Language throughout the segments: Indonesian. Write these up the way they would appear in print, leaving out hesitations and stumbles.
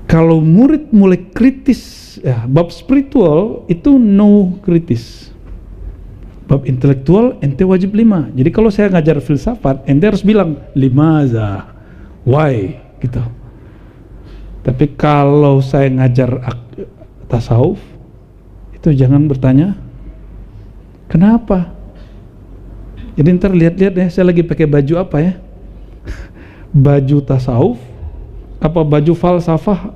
Kalau murid mulai kritis, ya, bab spiritual itu no kritis. Bab intelektual ente wajib 5. Jadi kalau saya ngajar filsafat, ente harus bilang limaza, why, gitu. Tapi kalau saya ngajar tasawuf, itu jangan bertanya kenapa. Jadi ntar lihat-lihat ya, saya lagi pakai baju apa ya? Baju tasawuf apa baju falsafah,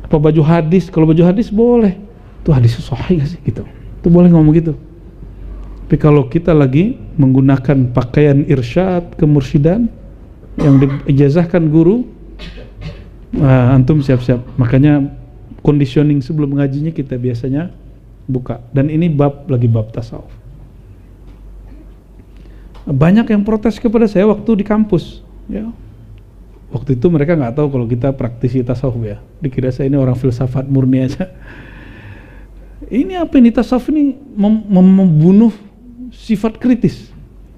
apa baju hadis? Kalau baju hadis boleh, itu hadis sahih gak sih gitu, itu boleh ngomong gitu. Tapi kalau kita lagi menggunakan pakaian irsyad kemursyidaan yang diijazahkan guru, antum siap-siap. Makanya conditioning sebelum ngajinya kita biasanya buka, dan ini lagi bab tasawuf. Banyak yang protes kepada saya waktu di kampus ya. Waktu itu mereka nggak tahu kalau kita praktisi tasawuf ya, dikira saya ini orang filsafat murni aja. Ini apa ini, tasawuf ini membunuh sifat kritis.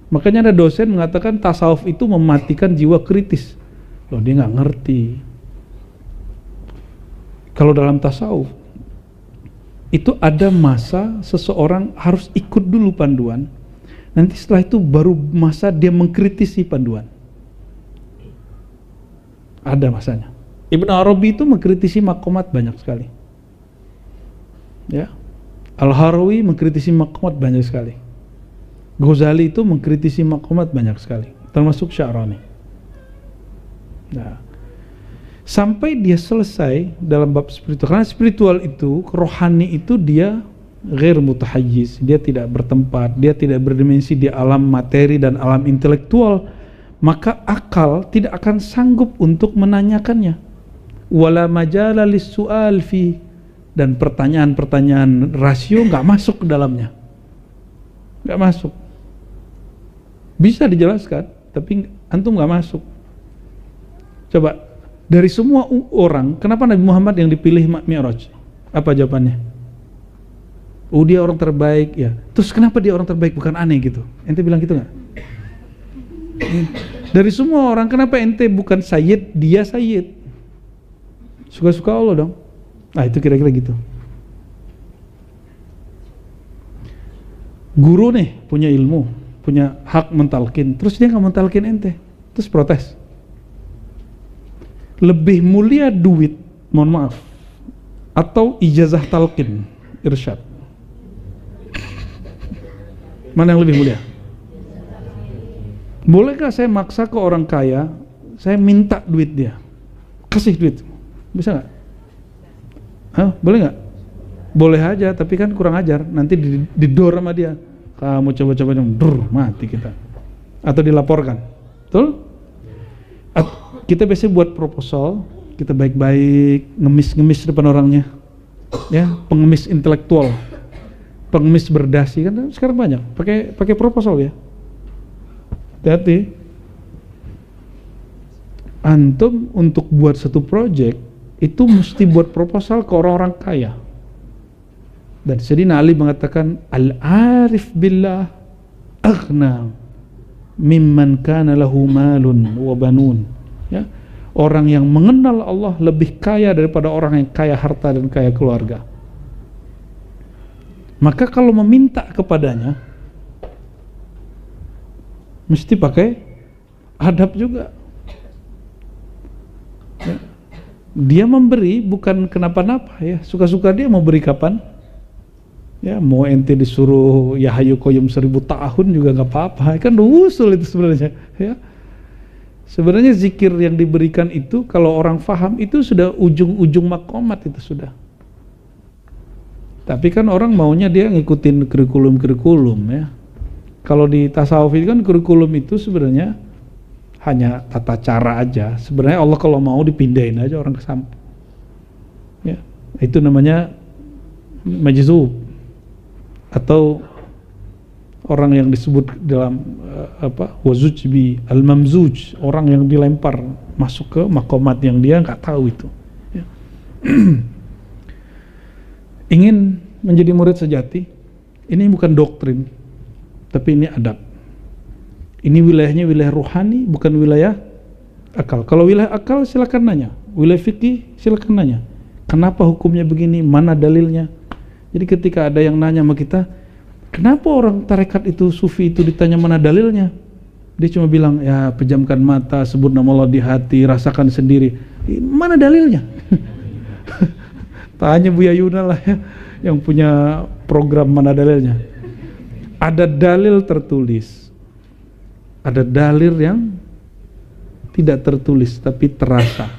Makanya ada dosen mengatakan tasawuf itu mematikan jiwa kritis. Loh, dia nggak ngerti. Kalau dalam tasawuf itu ada masa seseorang harus ikut dulu panduan, nanti setelah itu baru masa dia mengkritisi panduan. Ada masanya. Ibn Arabi itu mengkritisi maqamat banyak sekali. Ya. Al-Harawi mengkritisi maqamat banyak sekali. Ghazali itu mengkritisi maqamat banyak sekali, termasuk Sya'rani. Nah, sampai dia selesai dalam bab spiritual. Karena spiritual itu, rohani itu dia ghair mutahayyiz, dia tidak bertempat, dia tidak berdimensi di alam materi dan alam intelektual. Maka akal tidak akan sanggup untuk menanyakannya. Wala majala lis-su'al fi, dan pertanyaan-pertanyaan rasio nggak masuk ke dalamnya, nggak masuk. Bisa dijelaskan, tapi antum nggak masuk. Coba dari semua orang, kenapa Nabi Muhammad yang dipilih Mi'raj? Apa jawabannya? Oh, dia orang terbaik ya. Terus kenapa dia orang terbaik, bukan aneh gitu? Ente bilang gitu nggak? Dari semua orang, kenapa ente bukan sayyid, dia sayyid? Suka-suka Allah dong. Nah, itu kira-kira gitu. Guru nih punya ilmu, punya hak mentalkin, terus dia nggak mentalkin ente, terus protes. Lebih mulia duit, mohon maaf, atau ijazah talqin, irsyad? Mana yang lebih mulia? Bolehkah saya maksa ke orang kaya, saya minta duit dia, kasih duit, bisa nggak? Boleh nggak? Boleh aja, tapi kan kurang ajar, nanti didor sama dia. Kamu coba-coba mati kita, atau dilaporkan. Betul? Kita biasanya buat proposal, kita baik-baik, ngemis-ngemis depan orangnya, ya, pengemis intelektual, pengemis berdasi, kan sekarang banyak pakai proposal ya. Hati-hati. Antum untuk buat satu project itu mesti buat proposal ke orang-orang kaya. Dan Sayyidina Ali mengatakan al-arif billah aghna mimman kana lahu malun wa banun. Ya, orang yang mengenal Allah lebih kaya daripada orang yang kaya harta dan kaya keluarga. Maka kalau meminta kepadanya mesti pakai adab juga. Ya. Dia memberi bukan kenapa-napa ya, suka-suka dia mau beri kapan. Ya, mau ente disuruh ya hayu qayyum 1000 tahun juga nggak apa-apa, kan usul itu sebenarnya. Ya, sebenarnya zikir yang diberikan itu kalau orang faham itu sudah ujung-ujung maqamat itu sudah. Tapi kan orang maunya dia ngikutin kurikulum ya. Kalau di tasawuf itu kan kurikulum itu sebenarnya hanya tata cara aja. Sebenarnya Allah kalau mau dipindahin aja orang ke samping. Ya, itu namanya majzub, atau orang yang disebut dalam wazujbi al-mamzuj, orang yang dilempar masuk ke makomat yang dia nggak tahu itu. Ya. Ingin menjadi murid sejati, ini bukan doktrin, tapi ini adab. Ini wilayahnya wilayah rohani, bukan wilayah akal. Kalau wilayah akal silakan nanya, wilayah fikih silakan nanya. Kenapa hukumnya begini? Mana dalilnya? Jadi ketika ada yang nanya sama kita, kenapa orang tarekat itu, sufi itu ditanya mana dalilnya? Dia cuma bilang, ya pejamkan mata, sebut nama Allah di hati, rasakan sendiri. Mana dalilnya? Tanya Buya Yuna lah ya, yang punya program mana dalilnya. Ada dalil tertulis, ada dalil yang tidak tertulis tapi terasa.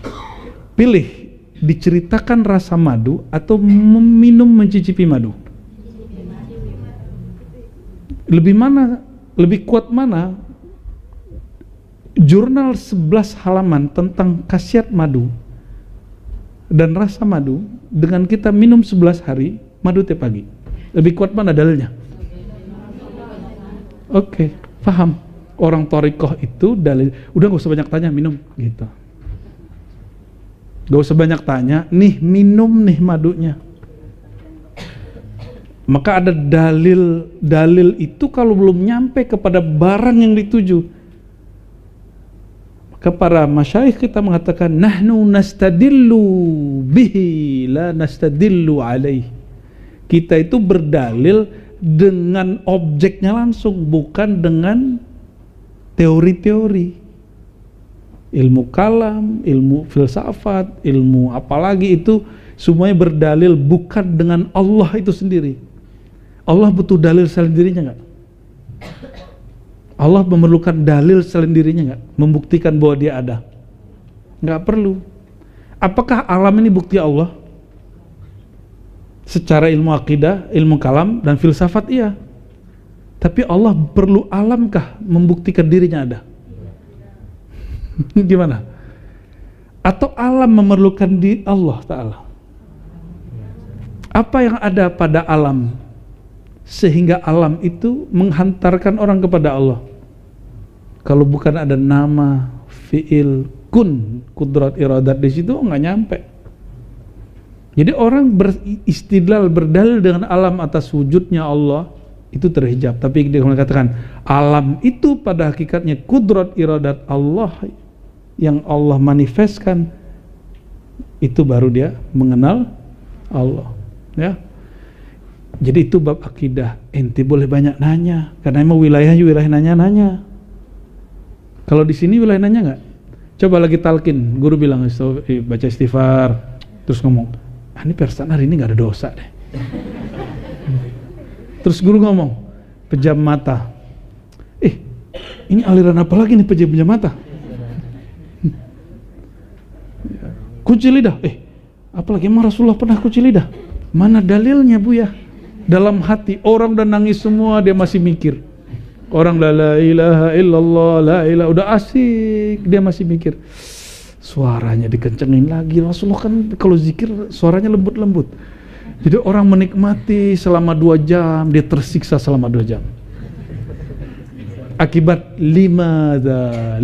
Pilih, diceritakan rasa madu atau meminum mencicipi madu. Lebih mana? Lebih kuat mana? Jurnal 11 halaman tentang khasiat madu dan rasa madu dengan kita minum 11 hari madu tiap pagi. Lebih kuat mana dalilnya? Oke, paham. Orang thariqah itu dalil. Udah gak usah banyak tanya, minum gitu. Gak usah banyak tanya, nih minum nih madunya. Maka ada dalil itu kalau belum nyampe kepada barang yang dituju. Maka para masyayikh kita mengatakan, nahnu nastadillu bihi la nastadillu alaih. Kita itu berdalil dengan objeknya langsung, bukan dengan teori-teori. Ilmu kalam, ilmu filsafat, ilmu apalagi itu semuanya berdalil bukan dengan Allah itu sendiri. Allah butuh dalil selain dirinya nggak? Allah memerlukan dalil selain dirinya nggak? Membuktikan bahwa dia ada? Nggak perlu. Apakah alam ini bukti Allah? Secara ilmu akidah, ilmu kalam dan filsafat iya. Tapi Allah perlu alamkah membuktikan dirinya ada? Gimana? Atau alam memerlukan di Allah Ta'ala? Apa yang ada pada alam sehingga alam itu menghantarkan orang kepada Allah? Kalau bukan ada nama, fi'il, kun, kudrat, iradat di situ nggak nyampe. Jadi orang beristidlal, berdalil dengan alam atas wujudnya Allah itu terhijab. Tapi dia mengatakan alam itu pada hakikatnya kudrat, iradat Allah yang Allah manifestkan, itu baru dia mengenal Allah ya. Jadi itu bab akidah. Ente boleh banyak nanya karena emang wilayah nanya-nanya. Kalau di sini wilayah nanya nggak? Coba lagi talqin, guru bilang baca istighfar, terus ngomong, ini perasaan hari ini nggak ada dosa deh. Terus guru ngomong, pejam mata. Ini aliran apa lagi nih pejam mata? Kunci lidah. Apalagi emang Rasulullah pernah kunci lidah? Mana dalilnya Bu ya? Dalam hati orang udah nangis semua, dia masih mikir. Orang la ilaha illallah, la ilaha, udah asik, dia masih mikir. Suaranya dikencengin lagi. Rasulullah kan kalau zikir suaranya lembut-lembut. Jadi orang menikmati selama 2 jam, dia tersiksa selama 2 jam. Akibat 5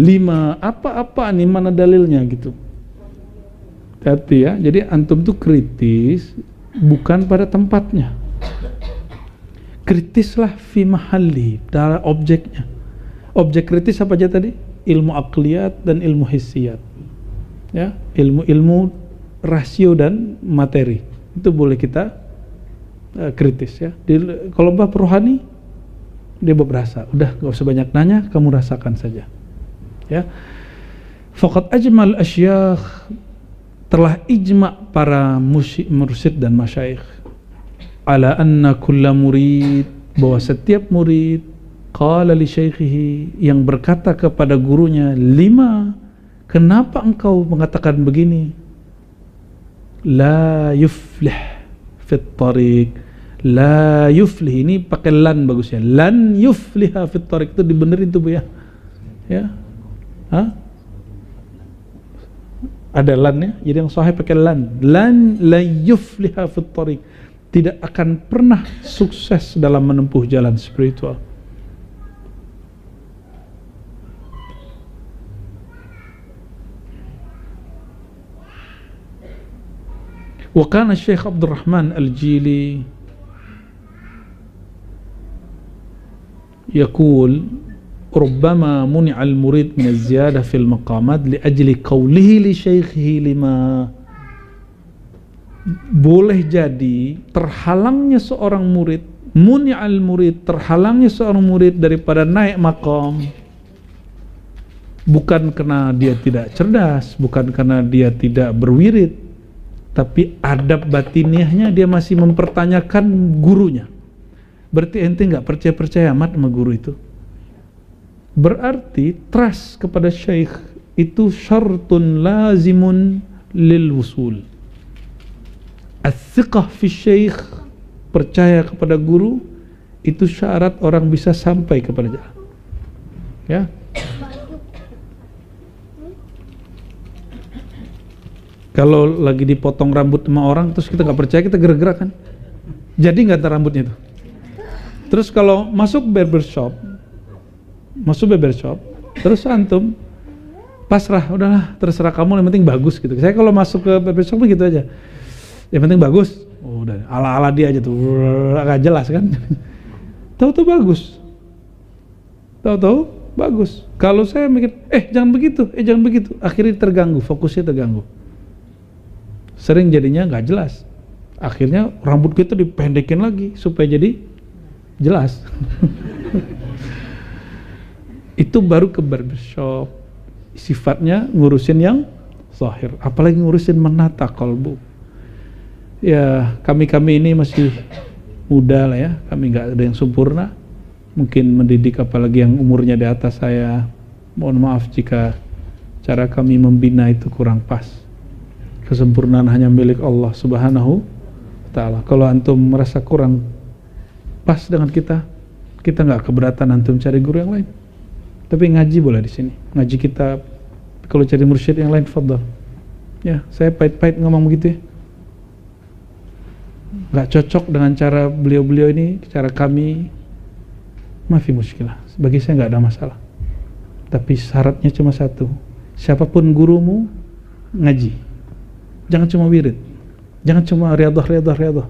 apa-apa nih, mana dalilnya gitu. Hati ya, jadi antum tuh kritis bukan pada tempatnya. Kritislah fi mahalli, dalam objeknya. Objek kritis apa aja tadi? Ilmu akliyat dan ilmu hissiyat. Ya, ilmu rasio dan materi. Itu boleh kita kritis ya. Kalau bab rohani dia bab rasa. Udah gak usah banyak nanya, kamu rasakan saja. Ya. Faqad ajmal asyakh, telah ijma' para mursyid dan masyayikh ala anna kulla murid, bahwa setiap murid qala li syaikhihi, yang berkata kepada gurunya, lima, kenapa engkau mengatakan begini? La yuflih fit tariq. La yuflih, ini pakai lan bagusnya. Lan yufliha fit tariq, itu dibenerin tuh Bu ya. Ya. Hah? Ada lan ya, jadi yang sahih pakai lan. Lan la yufliha fit tariq, tidak akan pernah sukses dalam menempuh jalan spiritual. Wa kana Syekh Abdul Rahman Al-Jili yaqul, rubbama muni'al murid min az-ziyadah fil maqamat li ajli qawlihi li syaikhihi lima. Boleh jadi terhalangnya seorang murid, muni'al murid, terhalangnya seorang murid daripada naik maqam, bukan karena dia tidak cerdas, bukan karena dia tidak berwirid, tapi adab batiniahnya dia masih mempertanyakan gurunya. Berarti ente nggak percaya amat sama guru itu. Berarti trust kepada syekh itu syartun lazimun lil wusul. As-siqah fi syekh, percaya kepada guru, itu syarat orang bisa sampai kepada jalan. Ya. Kalau lagi dipotong rambut sama orang terus kita nggak percaya, kita gerak-gerak kan, jadi nggak ada rambutnya itu. Terus kalau masuk barbershop, terus antum pasrah, udahlah terserah kamu, yang penting bagus gitu. Saya kalau masuk ke barbershop begitu aja, yang penting bagus, udah ala-ala dia aja tuh, agak jelas kan. Tahu-tahu bagus. Kalau saya mikir, jangan begitu, akhirnya terganggu, fokusnya terganggu. Sering jadinya nggak jelas. Akhirnya rambut kita dipendekin lagi supaya jadi jelas. Itu baru ke barbershop. Sifatnya ngurusin yang zahir, apalagi ngurusin menata kalbu. Ya, kami ini masih muda lah ya, kami nggak ada yang sempurna. Mungkin mendidik apalagi yang umurnya di atas saya. Mohon maaf jika cara kami membina itu kurang pas. Kesempurnaan hanya milik Allah Subhanahu wa ta'ala. Kalau antum merasa kurang pas dengan kita nggak keberatan antum cari guru yang lain. Tapi ngaji boleh di sini, ngaji kitab. Kalau cari mursyid yang lain, fadhal. Ya, saya pahit-pahit ngomong begitu ya. Nggak cocok dengan cara beliau-beliau ini, cara kami. Maafi muskilah. Bagi saya nggak ada masalah. Tapi syaratnya cuma satu. Siapapun gurumu, ngaji. Jangan cuma wirid, jangan cuma riyadhah.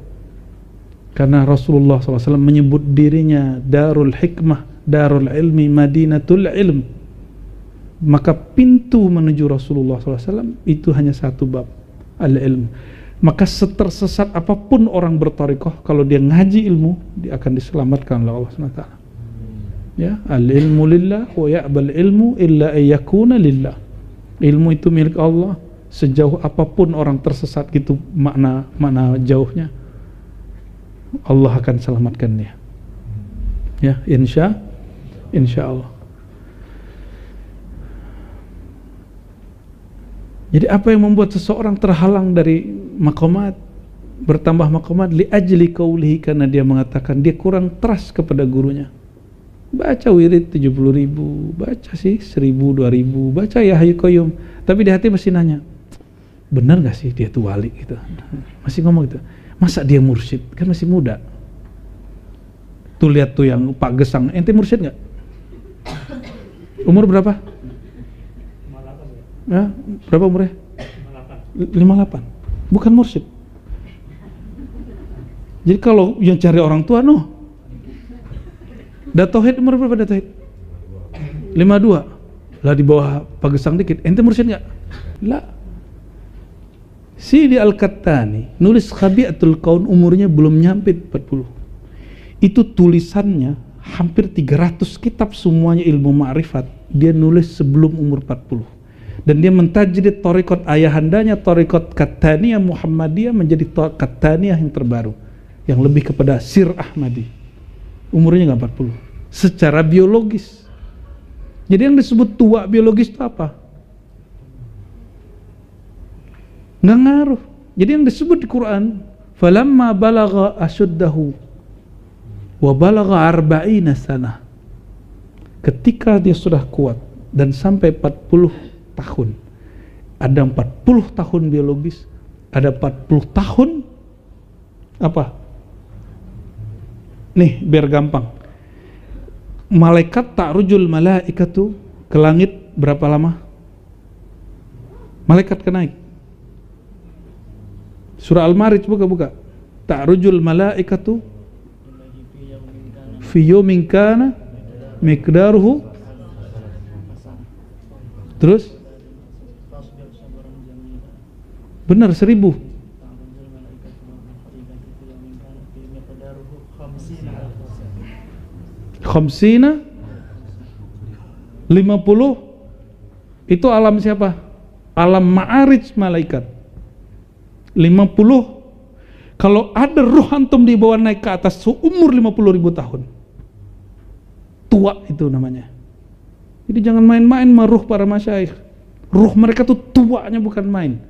Karena Rasulullah SAW menyebut dirinya Darul Hikmah, Darul Ilmi, Madinatul Ilm. Maka pintu menuju Rasulullah SAW itu hanya satu bab, al-ilm. Maka setersesat apapun orang berthariqah, kalau dia ngaji ilmu, dia akan diselamatkan oleh Allah SWT. Ya, al-ilmu lillah wa ya'bal ilmu illa ayyakuna lillah. Ilmu itu milik Allah. Sejauh apapun orang tersesat gitu, makna jauhnya, Allah akan selamatkan dia. Ya, insya Allah. Jadi apa yang membuat seseorang terhalang dari maqamat, bertambah maqamat, li ajli qawlihi, karena dia mengatakan dia kurang trust kepada gurunya. Baca wirid 70.000, baca sih 1.000, 2.000, baca ya Hayyu Qayyum, tapi di hati masih nanya, benar gak sih dia tuh wali gitu? Masih ngomong gitu. Masa dia mursyid? Kan masih muda. Tuh lihat tuh yang Pak Gesang, ente mursyid gak? Umur berapa? 58. Ya, berapa umurnya? 58. Bukan mursyid. Jadi kalau yang cari orang tua, no. Tauhid umur berapa Tauhid? 52. Lah di bawah Pak Gesang dikit. Ente mursyid gak? Lah. Sidi Al-Qattani nulis Khabiatul Qaun umurnya belum nyampe 40. Itu tulisannya hampir 300 kitab, semuanya ilmu ma'rifat. Dia nulis sebelum umur 40. Dan dia mentajdid thariqat ayahandanya, thariqat Qattaniyah Muhammadiyah, menjadi Qattaniyah yang terbaru, yang lebih kepada Sir Ahmadi. Umurnya nggak 40. Secara biologis. Jadi yang disebut tua biologis itu apa? Nggak ngaruh. Jadi yang disebut di Quran, falamma balagha ashuddahu wa balagha 40 sanah. Ketika dia sudah kuat dan sampai 40 tahun. Ada 40 tahun biologis, ada 40 tahun apa? Nih, biar gampang. Malaikat ta'rujul malaikatu ke langit berapa lama? Malaikat ke naik. Surah Al-Ma'arij buka. Ta'rujul malaikatu fi yawmin kana miqdaruhu Terus benar 1000. Khamsina 50 itu alam siapa? Alam ma'arij malaikat. 50 kalau ada ruh antum dibawa naik ke atas seumur 50.000 tahun. Tua itu namanya. Jadi jangan main-main sama ruh para masyayikh. Ruh mereka tuh tuanya bukan main.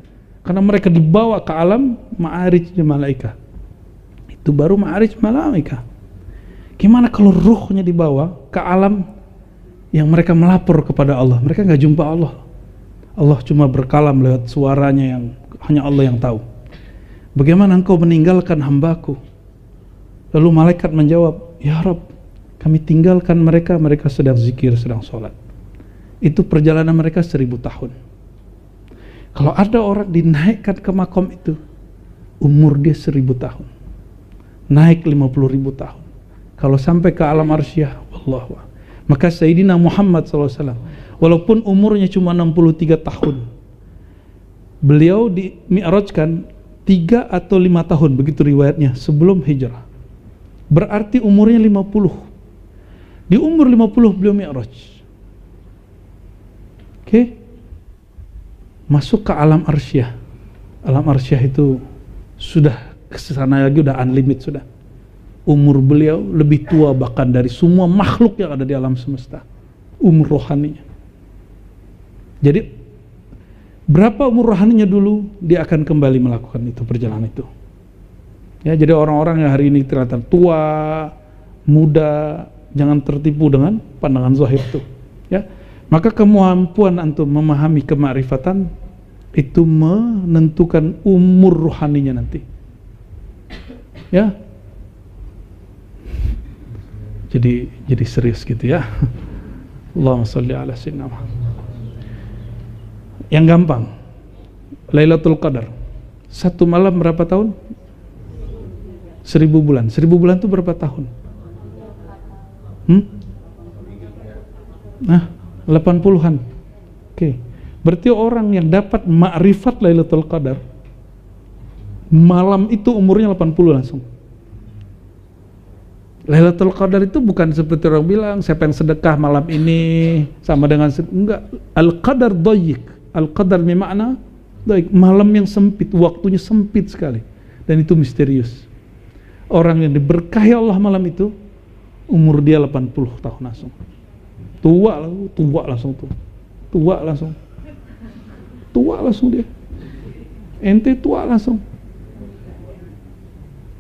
Karena mereka dibawa ke alam ma'arij malaikat. Itu baru ma'arij malaikat. Gimana kalau ruhnya dibawa ke alam yang mereka melapor kepada Allah? Mereka nggak jumpa Allah. Allah cuma berkalam lewat suaranya yang hanya Allah yang tahu. Bagaimana engkau meninggalkan hambaku? Lalu malaikat menjawab, ya Rabb, kami tinggalkan mereka, mereka sedang zikir, sedang sholat. Itu perjalanan mereka 1000 tahun. Kalau ada orang dinaikkan ke makom itu, umur dia 1000 tahun. Naik 50.000 tahun. Kalau sampai ke alam arsyah, wallahu a'lam. Maka Sayyidina Muhammad SAW, walaupun umurnya cuma 63 tahun, beliau di mi'rajkan 3 atau 5 tahun, begitu riwayatnya, sebelum hijrah. Berarti umurnya 50. Di umur 50 beliau mi'raj. Oke? Masuk ke alam arsyah. Alam arsyah itu sudah kesana lagi, udah unlimited sudah. Umur beliau lebih tua bahkan dari semua makhluk yang ada di alam semesta. Umur rohaninya. Jadi berapa umur rohaninya dulu, dia akan kembali melakukan itu, perjalanan itu. Ya, jadi orang-orang yang hari ini terlihat tua, muda, jangan tertipu dengan pandangan zahir itu. Ya, maka kemampuan antum memahami kemakrifatan itu menentukan umur rohaninya nanti. Ya, jadi serius gitu ya. Allahumma sholli ala sayyidina Muhammad. Yang gampang, Lailatul Qadar satu malam berapa tahun? 1000 bulan. 1000 bulan itu berapa tahun? Nah, 80-an. Oke. Berarti orang yang dapat makrifat Lailatul Qadar malam itu umurnya 80 langsung. Lailatul Qadar itu bukan seperti orang bilang saya pengen sedekah malam ini sama dengan enggak. Al-Qadar dhayyik. Al-Qadar bermakna dhayyik, malam yang sempit, waktunya sempit sekali, dan itu misterius. Orang yang diberkahi Allah malam itu umur dia 80 tahun langsung. Tua langsung tuh. Tua langsung dia. Ente tua langsung.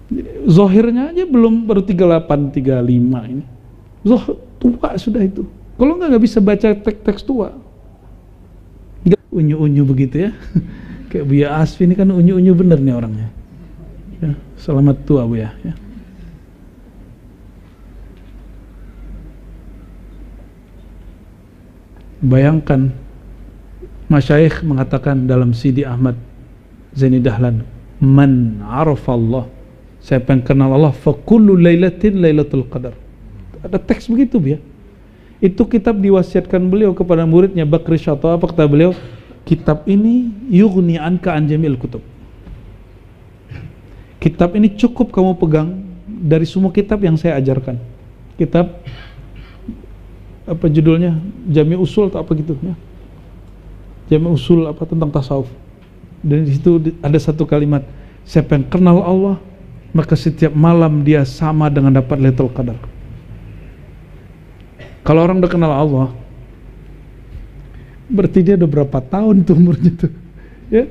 Jadi, zohirnya aja baru 38, 35 ini. Tua sudah itu. Kalau nggak bisa baca teks tua. Unyu-unyu begitu ya. Kayak Buya Asfi ini kan unyu-unyu bener nih orangnya. Ya, selamat tua Buya ya. Bayangkan masyayikh mengatakan dalam Sidi Ahmad Zaini Dahlan, man arafa Allah, siapa yang kenal Allah, fa kullu lailatin lailatul qadar. Ada teks begitu ya. Itu kitab diwasiatkan beliau kepada muridnya Bakri Syata. Apa kata beliau? Kitab ini yughni anka an jamil kutub. Kitab ini cukup kamu pegang dari semua kitab yang saya ajarkan. Kitab apa judulnya? Jami Usul atau apa gitu ya. Jami Usul apa tentang tasawuf. Dan di situ ada satu kalimat, siapa yang kenal Allah, maka setiap malam dia sama dengan dapat Lailatul Qadar. Kalau orang udah kenal Allah, berarti dia udah berapa tahun tuh umurnya tuh, ya?